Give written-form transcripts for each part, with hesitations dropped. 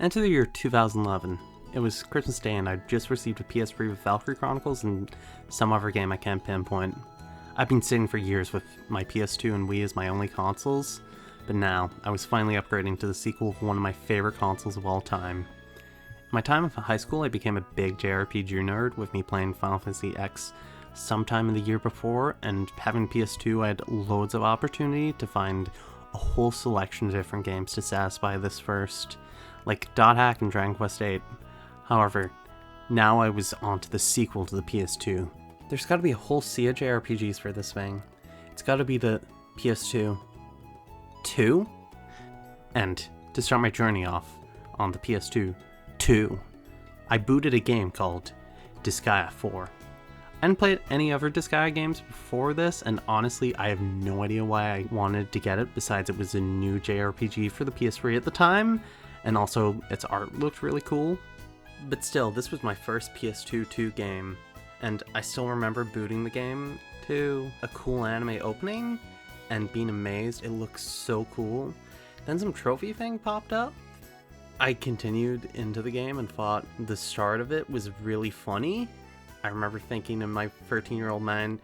Enter the year 2011. It was Christmas Day and I'd just received a PS3 with Valkyrie Chronicles and some other game I can't pinpoint. I've been sitting for years with my PS2 and Wii as my only consoles, but now I was finally upgrading to the sequel of one of my favorite consoles of all time. In my time of high school, I became a big jrpg nerd, with me playing Final Fantasy X sometime in the year before, and having PS2 I had loads of opportunity to find a whole selection of different games to satisfy this thirst, like Dot Hack and Dragon Quest VIII. However, now I was onto the sequel to the PS2. There's gotta be a whole sea of JRPGs for this thing. It's gotta be the PS2 2? And to start my journey off on the PS2 2, I booted a game called Disgaea 4. I hadn't played any other Disgaea games before this, and honestly, I have no idea why I wanted to get it, besides it was a new JRPG for the PS3 at the time, and also its art looked really cool. But still, this was my first PS2 2 game, and I still remember booting the game to a cool anime opening, and being amazed it looks so cool. Then some trophy thing popped up. I continued into the game and thought the start of it was really funny. I remember thinking in my 13-year-old mind,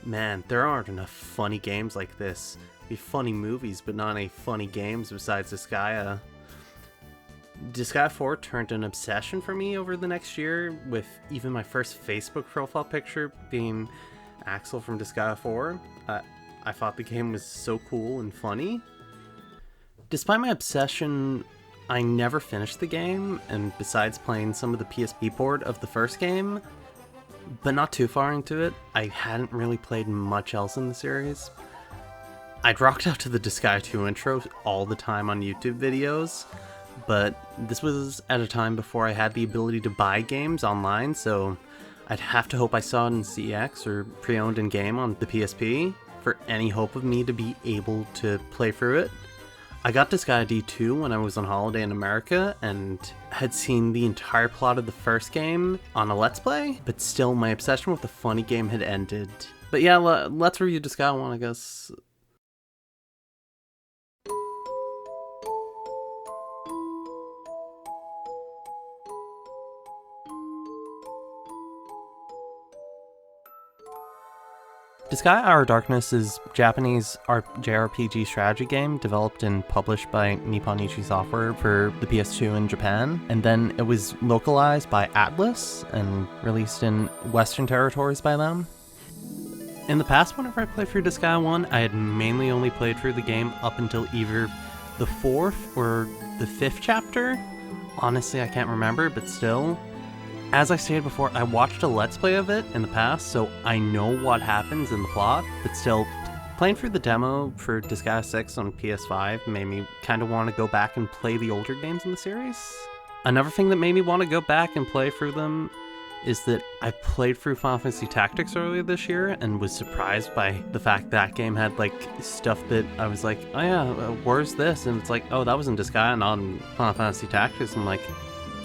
man, there aren't enough funny games like this. Be funny movies, but not any funny games besides Disgaea. Disgaea 4 turned an obsession for me over the next year, with even my first Facebook profile picture being Axel from Disgaea 4. I thought the game was so cool and funny. Despite my obsession, I never finished the game, and besides playing some of the PSP port of the first game, but not too far into it, I hadn't really played much else in the series. I'd rocked out to the Disgaea 2 intro all the time on YouTube videos, but this was at a time before I had the ability to buy games online, so I'd have to hope I saw it in CX or pre-owned in-game on the PSP for any hope of me to be able to play through it. I got Disgaea D2 when I was on holiday in America and had seen the entire plot of the first game on a Let's Play, but still my obsession with the funny game had ended. But yeah, let's review Disgaea 1, I guess. Disgaea Our Darkness is a Japanese JRPG strategy game developed and published by Nippon Ichi Software for the PS2 in Japan, and then it was localized by Atlas and released in Western territories by them. In the past, whenever I played through Disgaea 1, I had mainly only played through the game up until either the 4th or the 5th chapter. Honestly, I can't remember, but still. As I stated before, I watched a Let's Play of it in the past, so I know what happens in the plot, but still, playing through the demo for Disgaea 6 on PS5 made me kind of want to go back and play the older games in the series. Another thing that made me want to go back and play through them is that I played through Final Fantasy Tactics earlier this year and was surprised by the fact that game had like stuff that I was like, oh yeah, where's this? And it's like, oh, that was in Disgaea, not in Final Fantasy Tactics. I'm like,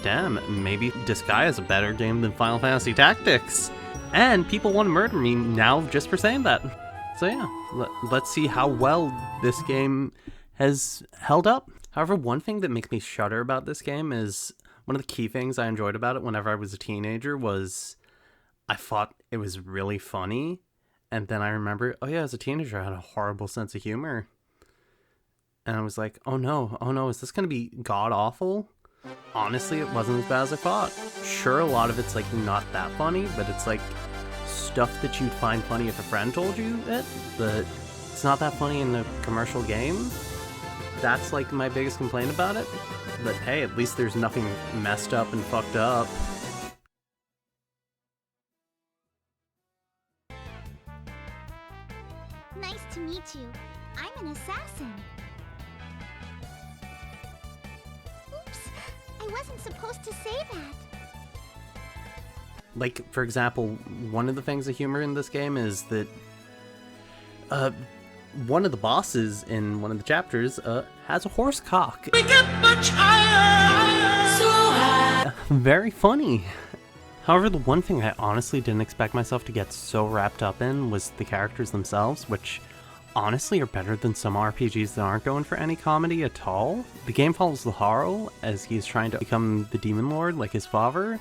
damn, maybe Disgaea is a better game than Final Fantasy Tactics. And people want to murder me now just for saying that. So yeah, let's see how well this game has held up. However, one thing that makes me shudder about this game is one of the key things I enjoyed about it whenever I was a teenager was I thought it was really funny. And then I remember, oh yeah, as a teenager, I had a horrible sense of humor. And I was like, oh no, is this going to be god-awful? Honestly, it wasn't as bad as I thought. Sure, a lot of it's like not that funny, but it's like stuff that you'd find funny if a friend told you it, but it's not that funny in a commercial game. That's like my biggest complaint about it. But hey, at least there's nothing messed up and fucked up. Nice to meet you. I'm an assassin. Oops, I wasn't supposed to say that. Like, for example, one of the things of humor in this game is that one of the bosses in one of the chapters has a horse cock. We get much higher, so high. Very funny. However, the one thing I honestly didn't expect myself to get so wrapped up in was the characters themselves, which honestly are better than some RPGs that aren't going for any comedy at all. The game follows the Harl as he's trying to become the Demon Lord like his father,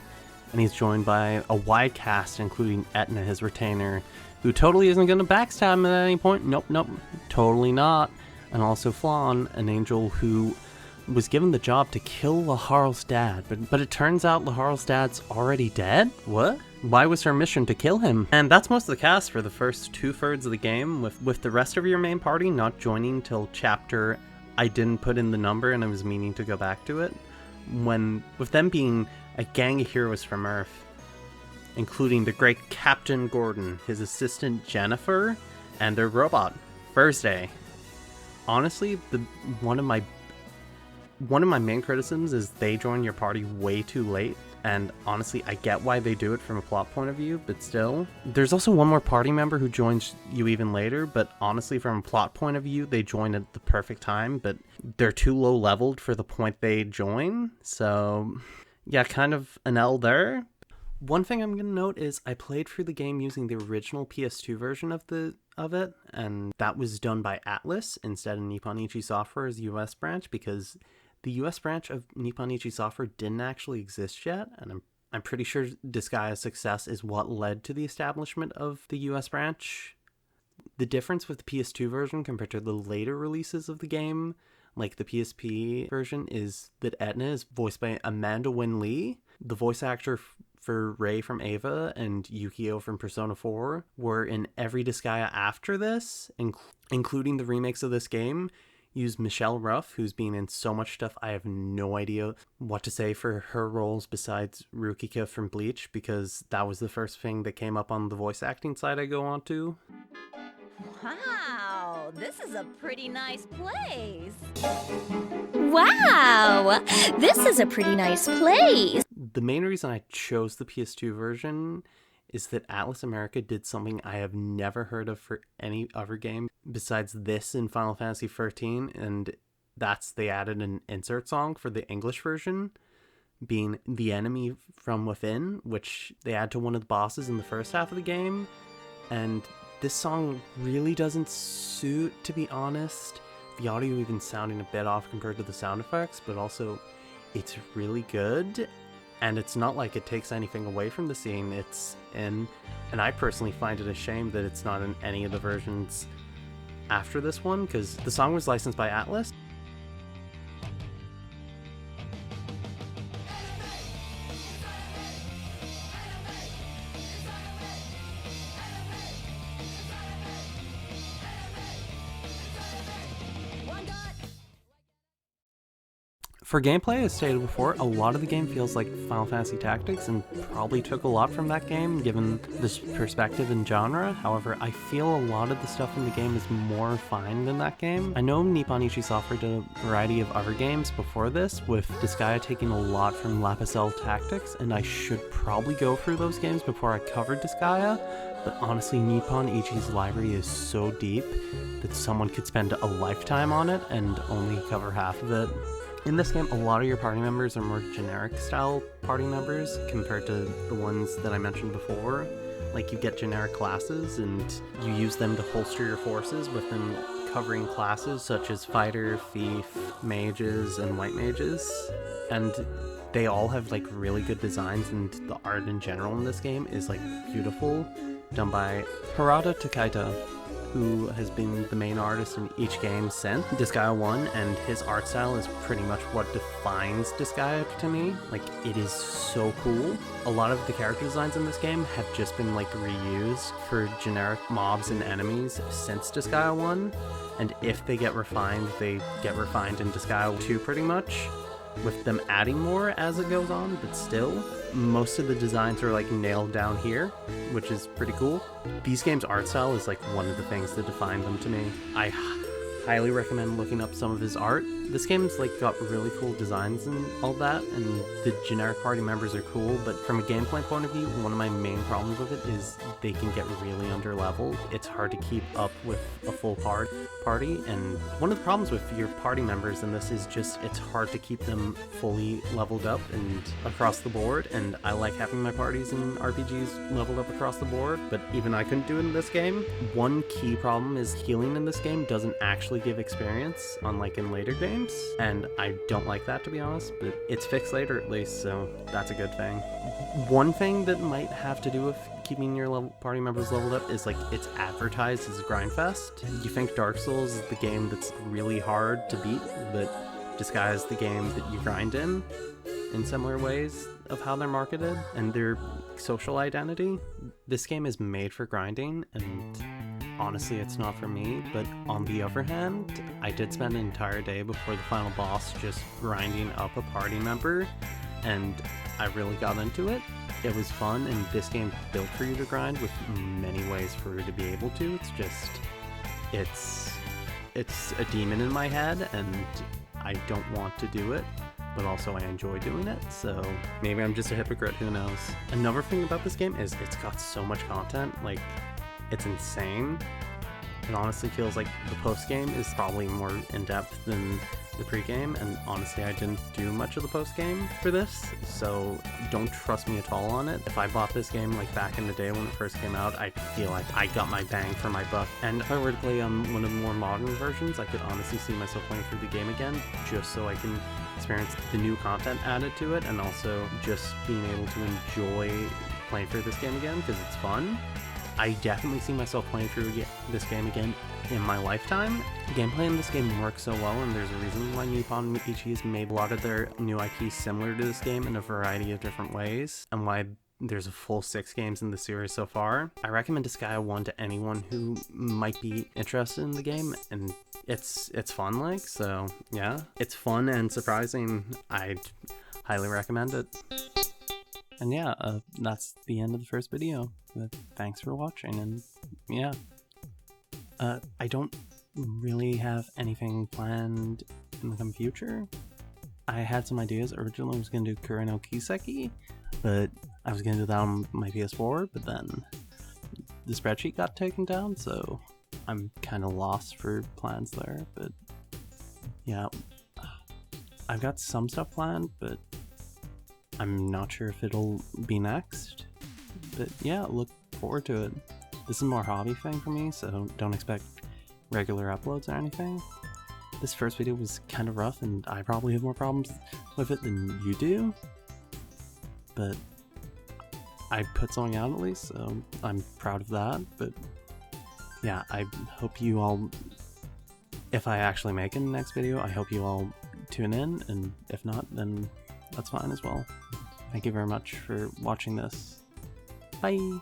and he's joined by a wide cast including Etna, his retainer, who totally isn't going to backstab him at any point. Nope, totally not. And also Flan, an angel who was given the job to kill Laharl's dad, but it turns out Laharl's dad's already dead? What? Why was her mission to kill him? And that's most of the cast for the first 2/3 of the game, with the rest of your main party not joining till chapter I didn't put in the number and I was meaning to go back to it, with them being a gang of heroes from Earth, including the great Captain Gordon, his assistant Jennifer, and their robot, Thursday. Honestly, one of my main criticisms is they join your party way too late, and honestly, I get why they do it from a plot point of view, but still. There's also one more party member who joins you even later, but honestly, from a plot point of view, they join at the perfect time, but they're too low leveled for the point they join, so yeah, kind of an L there. One thing I'm going to note is I played through the game using the original PS2 version of it, and that was done by Atlas instead of Nippon Ichi Software's US branch, because the US branch of Nippon Ichi Software didn't actually exist yet, and I'm pretty sure Disgaea's success is what led to the establishment of the US branch. The difference with the PS2 version compared to the later releases of the game, like the PSP version, is that Etna is voiced by Amanda Wynn Lee. The voice actor for Rei from Ava and Yukio from Persona 4 were in every Disgaea after this, including the remakes of this game. Use Michelle Ruff, who's been in so much stuff I have no idea what to say for her roles besides Rukika from Bleach, because that was the first thing that came up on the voice acting side I go on to. Wow, this is a pretty nice place. Wow, this is a pretty nice place. The main reason I chose the PS2 version is that Atlas America did something I have never heard of for any other game besides this in Final Fantasy XIII, and that's they added an insert song for the English version, being The Enemy from Within, which they add to one of the bosses in the first half of the game, and this song really doesn't suit, to be honest. The audio even sounding a bit off compared to the sound effects, but also it's really good. And it's not like it takes anything away from the scene it's in, and I personally find it a shame that it's not in any of the versions after this one, because the song was licensed by Atlas. For gameplay, as stated before, a lot of the game feels like Final Fantasy Tactics and probably took a lot from that game given this perspective and genre. However, I feel a lot of the stuff in the game is more refined than that game. I know Nippon Ichi Software did a variety of other games before this, with Disgaea taking a lot from Lapis-L Tactics, and I should probably go through those games before I covered Disgaea, but honestly, Nippon Ichi's library is so deep that someone could spend a lifetime on it and only cover half of it. In this game, a lot of your party members are more generic style party members compared to the ones that I mentioned before. Like, you get generic classes and you use them to holster your forces, with them covering classes such as fighter, thief, mages, and white mages. And they all have like really good designs, and the art in general in this game is like beautiful, done by Harada Takaita, who has been the main artist in each game since Disgaea 1, and his art style is pretty much what defines Disgaea to me. Like, it is so cool. A lot of the character designs in this game have just been like reused for generic mobs and enemies since Disgaea 1, and if they get refined in Disgaea 2 pretty much, with them adding more as it goes on, but still, most of the designs are like nailed down here, which is pretty cool. These games' art style is like one of the things that define them to me. I highly recommend looking up some of his art. This game's like got really cool designs and all that, and the generic party members are cool, but from a gameplay point of view, one of my main problems with it is they can get really underleveled. It's hard to keep up with a full party, and one of the problems with your party members in this is just it's hard to keep them fully leveled up and across the board, and I like having my parties in RPGs leveled up across the board, but even I couldn't do it in this game. One key problem is healing in this game doesn't actually give experience, unlike in later games. And I don't like that, to be honest, but it's fixed later at least, so that's a good thing. One thing that might have to do with keeping your party members leveled up is like it's advertised as a grindfest. You think Dark Souls is the game that's really hard to beat, but Disgaea is the game that you grind in similar ways of how they're marketed and their social identity. This game is made for grinding, and honestly, it's not for me, but on the other hand, I did spend an entire day before the final boss just grinding up a party member, and I really got into it. It was fun, and this game's built for you to grind with many ways for you to be able to. It's just, it's a demon in my head, and I don't want to do it, but also I enjoy doing it, so maybe I'm just a hypocrite, who knows. Another thing about this game is it's got so much content, like, it's insane. It honestly feels like the post-game is probably more in-depth than the pre-game, and honestly I didn't do much of the post-game for this, so don't trust me at all on it. If I bought this game like back in the day when it first came out, I feel like I got my bang for my buck. And if I were to play on one of the more modern versions, I could honestly see myself playing through the game again, just so I can experience the new content added to it, and also just being able to enjoy playing through this game again, because it's fun. I definitely see myself playing through this game again in my lifetime. The gameplay in this game works so well, and there's a reason why Nippon Ichi has made a lot of their new IPs similar to this game in a variety of different ways, and why there's a full 6 games in the series so far. I recommend Disgaea 1 to anyone who might be interested in the game, and it's fun, like, so yeah. It's fun and surprising. I'd highly recommend it. And yeah, that's the end of the first video. Thanks for watching, and yeah. I don't really have anything planned in the coming future. I had some ideas. Originally I was going to do Kure no Kiseki, but I was going to do that on my PS4, but then the spreadsheet got taken down, so I'm kind of lost for plans there. But yeah, I've got some stuff planned, but I'm not sure if it'll be next. But yeah, look forward to it. This is a more hobby thing for me, so don't expect regular uploads or anything. This first video was kind of rough, and I probably have more problems with it than you do. But I put something out at least, so I'm proud of that. But yeah, I hope you all, if I actually make it in the next video, I hope you all tune in, and if not, then that's fine as well. Thank you very much for watching this. Bye!